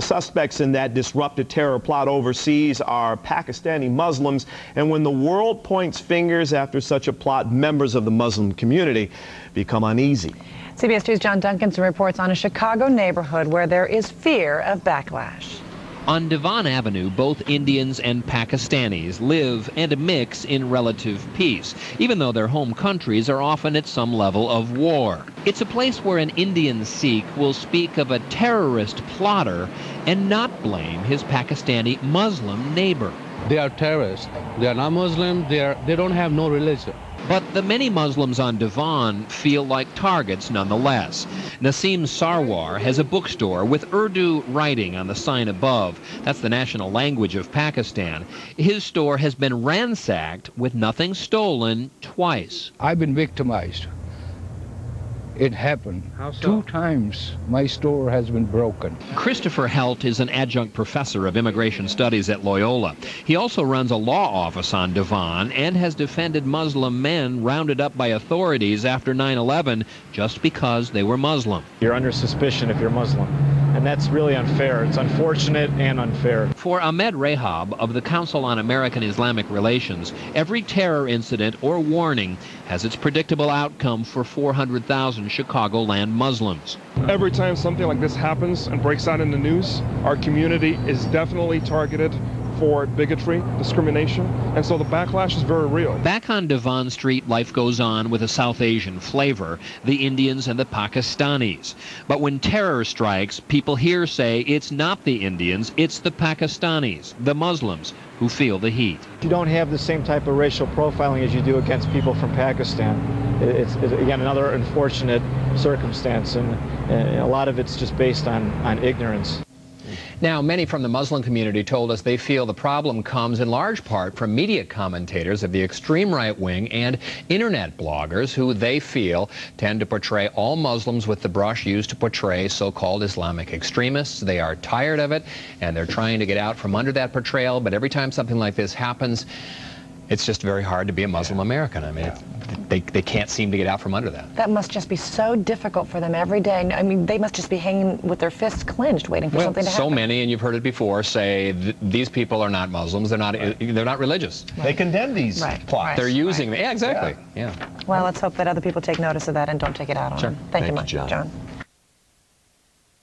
suspects in that disrupted terror plot overseas are Pakistani Muslims, and when the world points fingers after such a plot, members of the Muslim community become uneasy. CBS 2's John Duncanson reports on a Chicago neighborhood where there is fear of backlash. On Devon Avenue, both Indians and Pakistanis live and mix in relative peace, even though their home countries are often at some level of war. It's a place where an Indian Sikh will speak of a terrorist plotter and not blame his Pakistani Muslim neighbor. They are terrorists. They are not Muslim. They don't have no religion. But the many Muslims on Devon feel like targets nonetheless. Naseem Sarwar has a bookstore with Urdu writing on the sign above. That's the national language of Pakistan. His store has been ransacked with nothing stolen twice. I've been victimized. It happened. How so? 2 times my store has been broken. Christopher Helt is an adjunct professor of immigration studies at Loyola. He also runs a law office on Devon and has defended Muslim men rounded up by authorities after 9/11 just because they were Muslim. You're under suspicion if you're Muslim, and that's really unfair. It's unfortunate and unfair. For Ahmed Rehab of the Council on American Islamic Relations, every terror incident or warning has its predictable outcome for 400,000 Chicagoland Muslims. Every time something like this happens and breaks out in the news, our community is definitely targeted for bigotry, discrimination, and so the backlash is very real. Back on Devon Street, life goes on with a South Asian flavor, the Indians and the Pakistanis. But when terror strikes, people here say it's not the Indians, it's the Pakistanis, the Muslims, who feel the heat. You don't have the same type of racial profiling as you do against people from Pakistan. It's again, another unfortunate circumstance, and a lot of it's just based on ignorance. Now, many from the Muslim community told us they feel the problem comes in large part from media commentators of the extreme right wing and internet bloggers who they feel tend to portray all Muslims with the brush used to portray so-called Islamic extremists. They are tired of it, and they're trying to get out from under that portrayal, but every time something like this happens, it's just very hard to be a Muslim American. I mean, they can't seem to get out from under that. That must just be so difficult for them every day. I mean, they must just be hanging with their fists clenched, waiting for something to happen. So many, and you've heard it before, say these people are not Muslims. They're not religious. Right. They condemn these plots. They're using them. Yeah, exactly. Yeah. Well, let's hope that other people take notice of that and don't take it out on them. Thank you much, John.